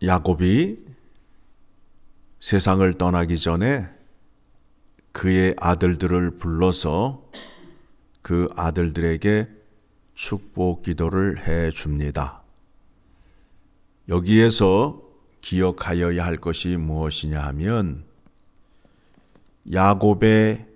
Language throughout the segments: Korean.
야곱이 세상을 떠나기 전에 그의 아들들을 불러서 그 아들들에게 축복 기도를 해 줍니다. 여기에서 기억하여야 할 것이 무엇이냐 하면 야곱의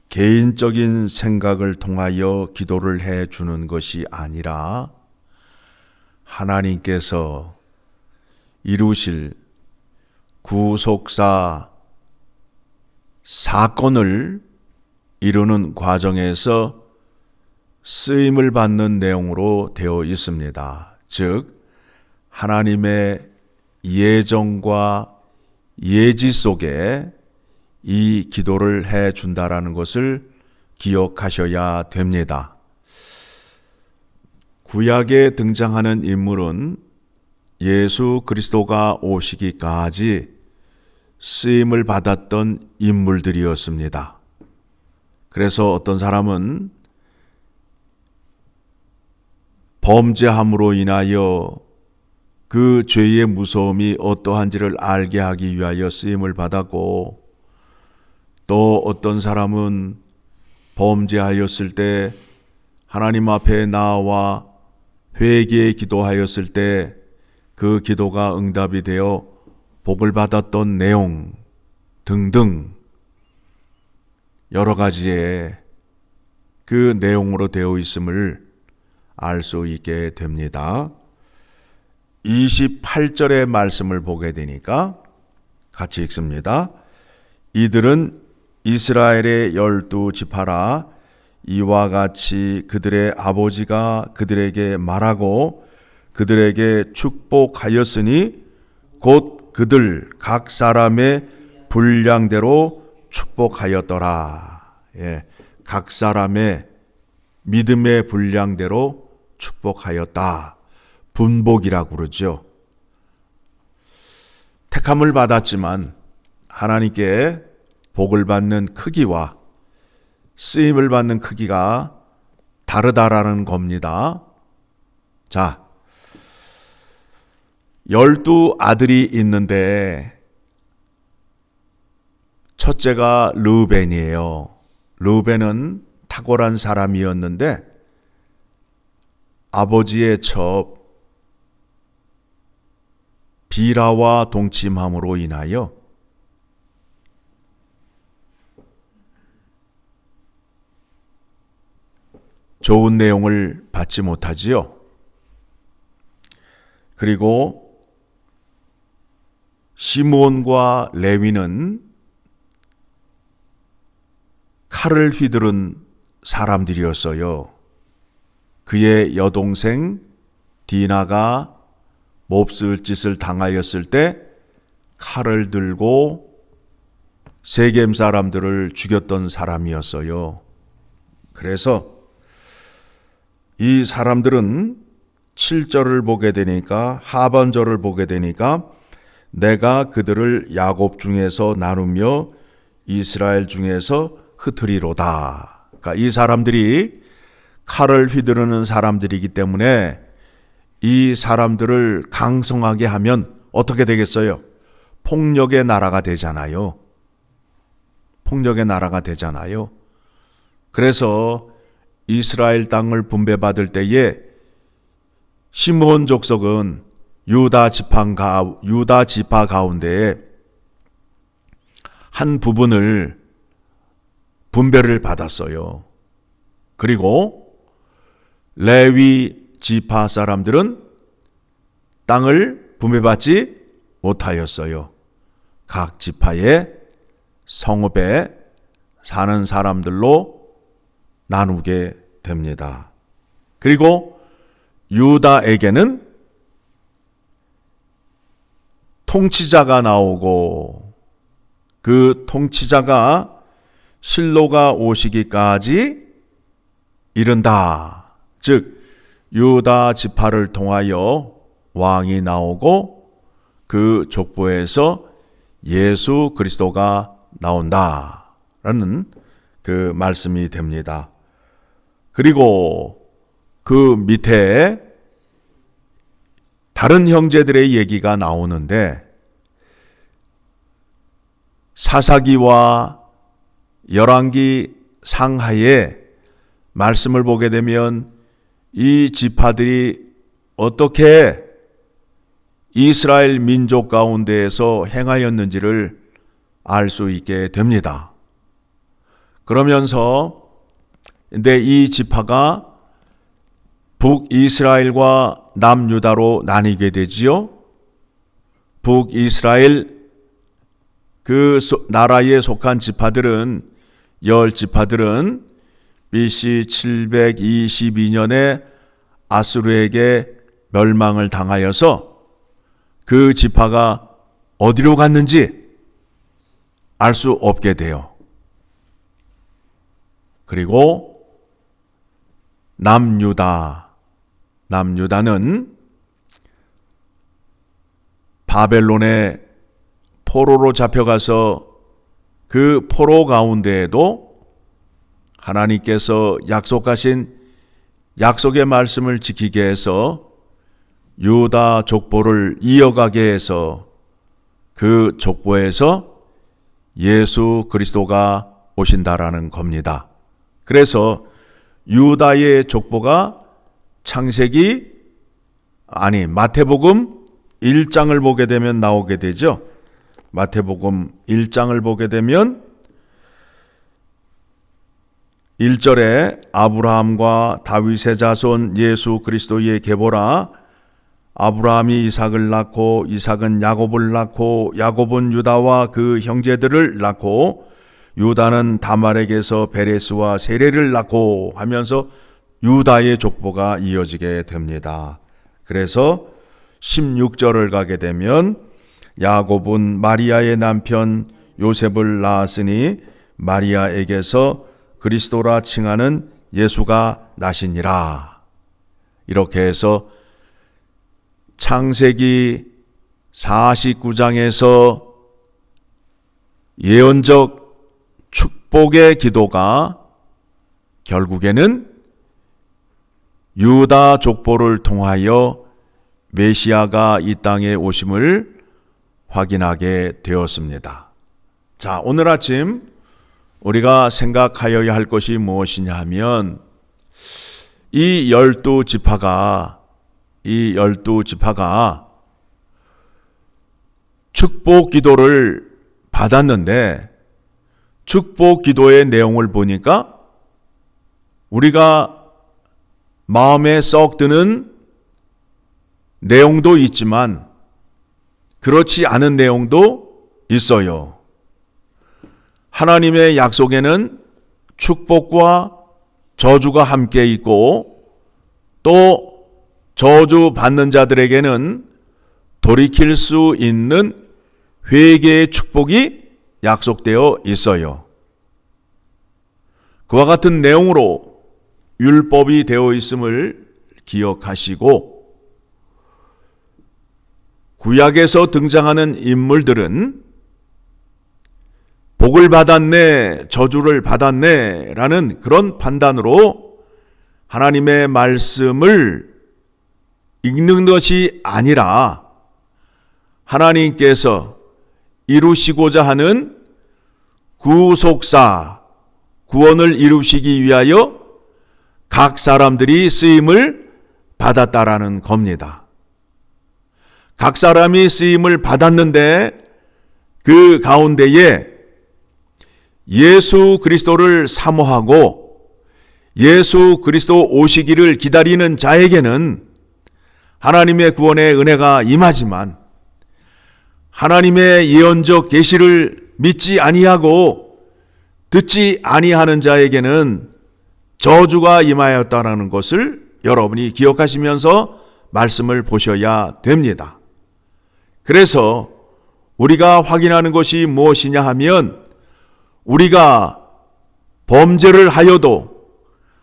개인적인 생각을 통하여 기도를 해 주는 것이 아니라 하나님께서 이루실 구속사 사건을 이루는 과정에서 쓰임을 받는 내용으로 되어 있습니다. 즉 하나님의 예정과 예지 속에 이 기도를 해 준다라는 것을 기억하셔야 됩니다. 구약에 등장하는 인물은 예수 그리스도가 오시기까지 쓰임을 받았던 인물들이었습니다. 그래서 어떤 사람은 범죄함으로 인하여 그 죄의 무서움이 어떠한지를 알게 하기 위하여 쓰임을 받았고, 또 어떤 사람은 범죄하였을 때 하나님 앞에 나와 회개에 기도하였을 때 그 기도가 응답이 되어 복을 받았던 내용 등등 여러 가지의 그 내용으로 되어 있음을 알 수 있게 됩니다. 28절의 말씀을 보게 되니까 같이 읽습니다. 이들은 이스라엘의 12지파라. 이와 같이 그들의 아버지가 그들에게 말하고 그들에게 축복하였으니 곧 그들 각 사람의 분량대로 축복하였더라. 각 사람의 믿음의 분량대로 축복하였다. 분복이라고 그러죠. 택함을 받았지만 하나님께 복을 받는 크기와 쓰임을 받는 크기가 다르다라는 겁니다. 자, 12아들이 있는데 첫째가 르우벤이에요. 르우벤은 탁월한 사람이었는데 아버지의 첩 비라와 동침함으로 인하여 좋은 내용을 받지 못하지요. 그리고 시므온과 레위는 칼을 휘두른 사람들이었어요. 그의 여동생 디나가 몹쓸 짓을 당하였을 때 칼을 들고 세겜 사람들을 죽였던 사람이었어요. 그래서 이 사람들은 7절을 보게 되니까, 하반절을 보게 되니까 내가 그들을 야곱 중에서 나누며 이스라엘 중에서 흩으리로다. 그러니까 이 사람들이 칼을 휘두르는 사람들이기 때문에 이 사람들을 강성하게 하면 어떻게 되겠어요? 폭력의 나라가 되잖아요. 폭력의 나라가 되잖아요. 그래서 이스라엘 땅을 분배받을 때에 시므온 족속은 유다 지파 가운데 한 부분을 분배를 받았어요. 그리고 레위 지파 사람들은 땅을 분배받지 못하였어요. 각 지파의 성읍에 사는 사람들로 나누게 됩니다. 그리고 유다에게는 통치자가 나오고 그 통치자가 실로가 오시기까지 이른다. 즉 유다 지파를 통하여 왕이 나오고 그 족보에서 예수 그리스도가 나온다라는 그 말씀이 됩니다. 그리고 그 밑에 다른 형제들의 얘기가 나오는데 사사기와 열왕기 상하의 말씀을 보게 되면 이 지파들이 어떻게 이스라엘 민족 가운데에서 행하였는지를 알 수 있게 됩니다. 그러면서 근데 이 지파가 북이스라엘과 남유다로 나뉘게 되지요. 북이스라엘 그 나라에 속한 지파들은 10지파들은 BC 722년에 아수르에게 멸망을 당하여서 그 지파가 어디로 갔는지 알 수 없게 돼요. 그리고 남유다는 바벨론의 포로로 잡혀가서 그 포로 가운데에도 하나님께서 약속하신 약속의 말씀을 지키게 해서 유다 족보를 이어가게 해서 그 족보에서 예수 그리스도가 오신다라는 겁니다. 그래서 유다의 족보가 마태복음 1장을 보게 되면 나오게 되죠. 마태복음 1장을 보게 되면 1절에 아브라함과 다윗의 자손 예수 그리스도의 계보라. 아브라함이 이삭을 낳고 이삭은 야곱을 낳고 야곱은 유다와 그 형제들을 낳고 유다는 다말에게서 베레스와 세레를 낳고 하면서 유다의 족보가 이어지게 됩니다. 그래서 16절을 가게 되면 야곱은 마리아의 남편 요셉을 낳았으니 마리아에게서 그리스도라 칭하는 예수가 나시니라. 이렇게 해서 창세기 49장에서 예언적 축복의 기도가 결국에는 유다 족보를 통하여 메시아가 이 땅에 오심을 확인하게 되었습니다. 자, 오늘 아침 우리가 생각하여야 할 것이 무엇이냐 하면 이 12지파가 축복 기도를 받았는데 축복 기도의 내용을 보니까 우리가 마음에 썩 드는 내용도 있지만 그렇지 않은 내용도 있어요. 하나님의 약속에는 축복과 저주가 함께 있고 또 저주 받는 자들에게는 돌이킬 수 있는 회개의 축복이 약속되어 있어요. 그와 같은 내용으로 율법이 되어 있음을 기억하시고 구약에서 등장하는 인물들은 복을 받았네, 저주를 받았네 라는 그런 판단으로 하나님의 말씀을 읽는 것이 아니라 하나님께서 이루시고자 하는 구속사, 구원을 이루시기 위하여 각 사람들이 쓰임을 받았다라는 겁니다. 각 사람이 쓰임을 받았는데 그 가운데에 예수 그리스도를 사모하고 예수 그리스도 오시기를 기다리는 자에게는 하나님의 구원의 은혜가 임하지만 하나님의 예언적 계시를 믿지 아니하고 듣지 아니하는 자에게는 저주가 임하였다라는 것을 여러분이 기억하시면서 말씀을 보셔야 됩니다. 그래서 우리가 확인하는 것이 무엇이냐 하면 우리가 범죄를 하여도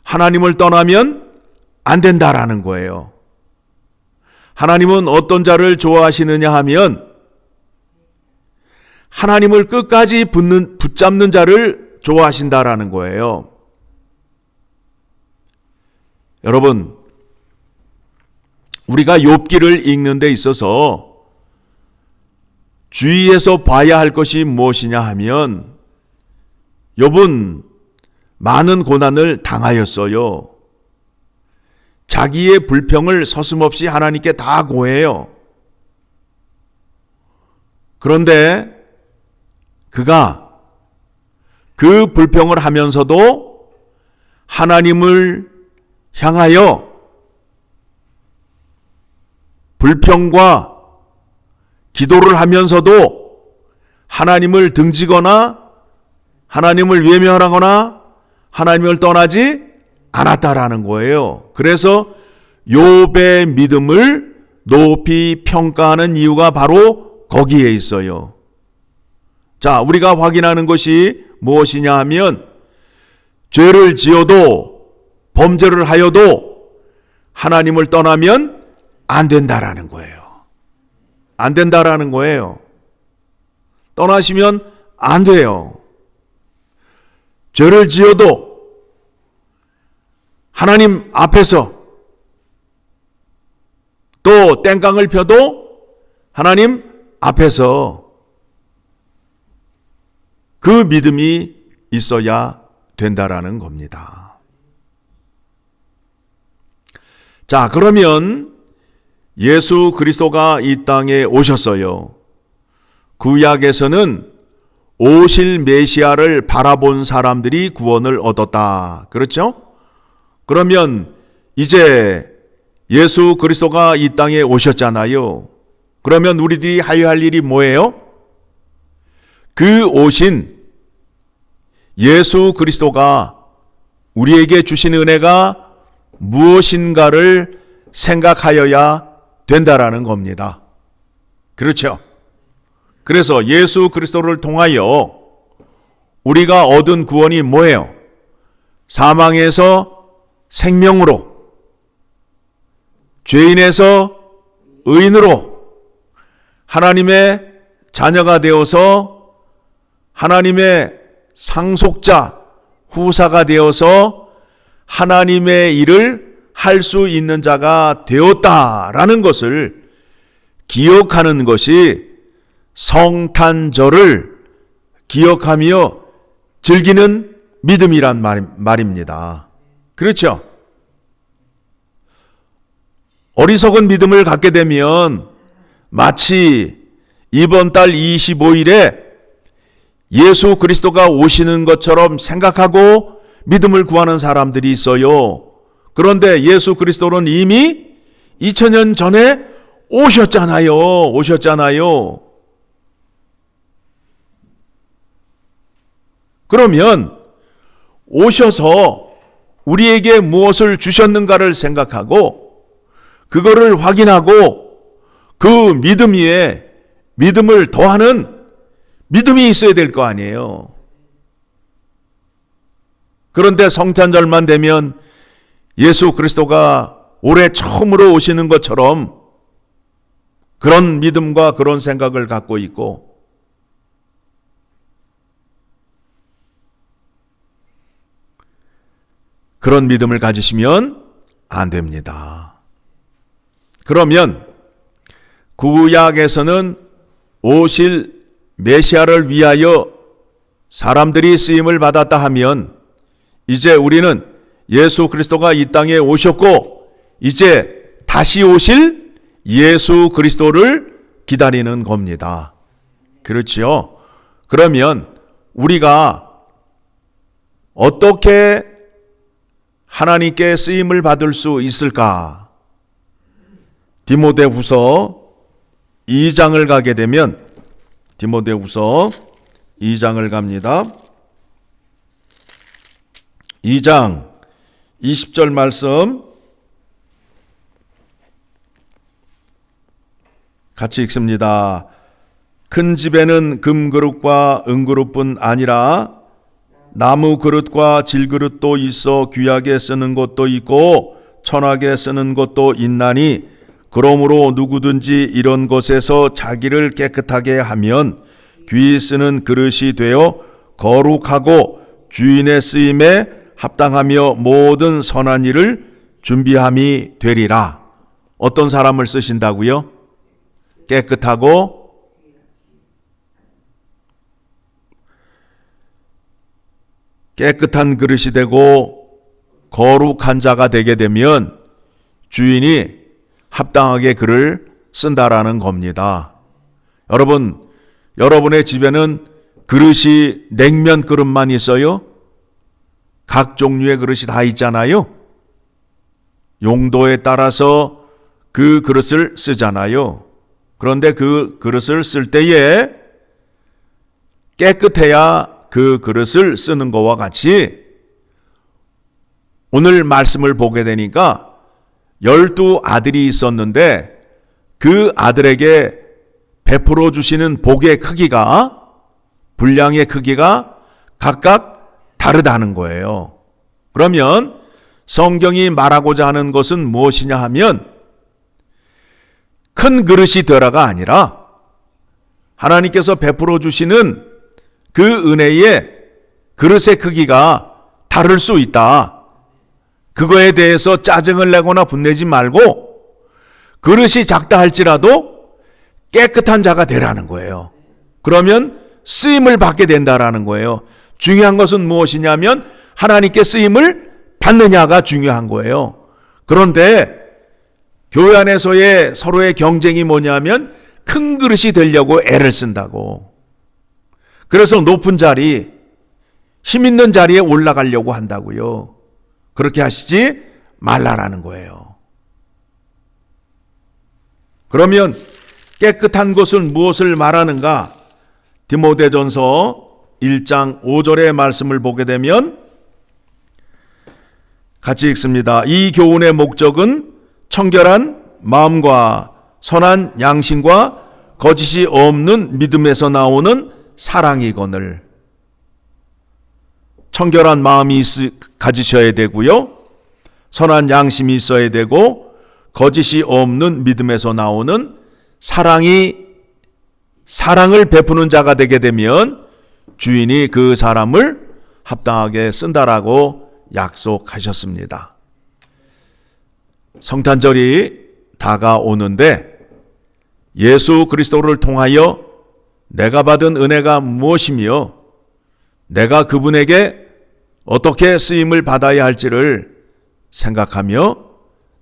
하나님을 떠나면 안 된다라는 거예요. 하나님은 어떤 자를 좋아하시느냐 하면 하나님을 끝까지 붙잡는 자를 좋아하신다라는 거예요. 여러분, 우리가 욥기를 읽는 데 있어서 주의해서 봐야 할 것이 무엇이냐 하면 욥은 많은 고난을 당하였어요. 자기의 불평을 서슴없이 하나님께 다 고해요. 그런데 그가 그 불평을 하면서도 하나님을 향하여 불평과 기도를 하면서도 하나님을 등지거나 하나님을 외면하거나 하나님을 떠나지 않았다라는 거예요. 그래서 욥의 믿음을 높이 평가하는 이유가 바로 거기에 있어요. 자, 우리가 확인하는 것이 무엇이냐 하면 죄를 지어도 범죄를 하여도 하나님을 떠나면 안 된다라는 거예요. 안 된다라는 거예요. 떠나시면 안 돼요. 죄를 지어도 하나님 앞에서 또 땡깡을 펴도 하나님 앞에서 그 믿음이 있어야 된다라는 겁니다. 자, 그러면 예수 그리스도가 이 땅에 오셨어요. 구약에서는 오실 메시아를 바라본 사람들이 구원을 얻었다. 그렇죠? 그러면 이제 예수 그리스도가 이 땅에 오셨잖아요. 그러면 우리들이 하여야 할 일이 뭐예요? 그 오신 예수 그리스도가 우리에게 주신 은혜가 무엇인가를 생각하여야 된다라는 겁니다. 그렇죠? 그래서 예수 그리스도를 통하여 우리가 얻은 구원이 뭐예요? 사망에서 생명으로, 죄인에서 의인으로, 하나님의 자녀가 되어서 하나님의 상속자, 후사가 되어서 하나님의 일을 할 수 있는 자가 되었다라는 것을 기억하는 것이 성탄절을 기억하며 즐기는 믿음이란 말입니다. 그렇죠? 어리석은 믿음을 갖게 되면 마치 이번 달 25일에 예수 그리스도가 오시는 것처럼 생각하고 믿음을 구하는 사람들이 있어요. 그런데 예수 그리스도는 이미 2000년 전에 오셨잖아요. 그러면 오셔서 우리에게 무엇을 주셨는가를 생각하고 그거를 확인하고 그 믿음 위에 믿음을 더하는 믿음이 있어야 될 거 아니에요. 그런데 성탄절만 되면 예수 그리스도가 올해 처음으로 오시는 것처럼 그런 믿음과 그런 생각을 갖고 있고 그런 믿음을 가지시면 안 됩니다. 그러면 구약에서는 오실 메시아를 위하여 사람들이 쓰임을 받았다 하면 이제 우리는 예수 그리스도가 이 땅에 오셨고 이제 다시 오실 예수 그리스도를 기다리는 겁니다. 그렇지요? 그러면 우리가 어떻게 하나님께 쓰임을 받을 수 있을까? 디모데후서 2장을 가게 되면 디모데후서 2장을 갑니다. 2장 20절 말씀 같이 읽습니다. 큰 집에는 금그릇과 은그릇뿐 아니라 나무 그릇과 질그릇도 있어 귀하게 쓰는 것도 있고 천하게 쓰는 것도 있나니 그러므로 누구든지 이런 것에서 자기를 깨끗하게 하면 귀히 쓰는 그릇이 되어 거룩하고 주인의 쓰임에 합당하며 모든 선한 일을 준비함이 되리라. 어떤 사람을 쓰신다고요? 깨끗하고 깨끗한 그릇이 되고 거룩한 자가 되게 되면 주인이 합당하게 그를 쓴다라는 겁니다. 여러분, 여러분의 집에는 그릇이 냉면 그릇만 있어요? 각 종류의 그릇이 다 있잖아요. 용도에 따라서 그 그릇을 쓰잖아요. 그런데 그 그릇을 쓸 때에 깨끗해야 그 그릇을 쓰는 것과 같이 오늘 말씀을 보게 되니까 12 아들이 있었는데 그 아들에게 베풀어 주시는 복의 크기가, 분량의 크기가 각각 다르다는 거예요. 그러면 성경이 말하고자 하는 것은 무엇이냐 하면 큰 그릇이 되라가 아니라 하나님께서 베풀어 주시는 그 은혜의 그릇의 크기가 다를 수 있다. 그거에 대해서 짜증을 내거나 분내지 말고 그릇이 작다 할지라도 깨끗한 자가 되라는 거예요. 그러면 쓰임을 받게 된다라는 거예요. 중요한 것은 무엇이냐면 하나님께 쓰임을 받느냐가 중요한 거예요. 그런데 교회 안에서의 서로의 경쟁이 뭐냐면 큰 그릇이 되려고 애를 쓴다고. 그래서 높은 자리, 힘 있는 자리에 올라가려고 한다고요. 그렇게 하시지 말라라는 거예요. 그러면 깨끗한 것은 무엇을 말하는가? 디모데전서 1장 5절의 말씀을 보게 되면 같이 읽습니다. 이 교훈의 목적은 청결한 마음과 선한 양심과 거짓이 없는 믿음에서 나오는 사랑이거늘. 청결한 마음이 가지셔야 되고요. 선한 양심이 있어야 되고 거짓이 없는 믿음에서 나오는 사랑을 베푸는 자가 되게 되면 주인이 그 사람을 합당하게 쓴다라고 약속하셨습니다. 성탄절이 다가오는데 예수 그리스도를 통하여 내가 받은 은혜가 무엇이며 내가 그분에게 어떻게 쓰임을 받아야 할지를 생각하며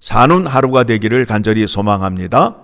사는 하루가 되기를 간절히 소망합니다.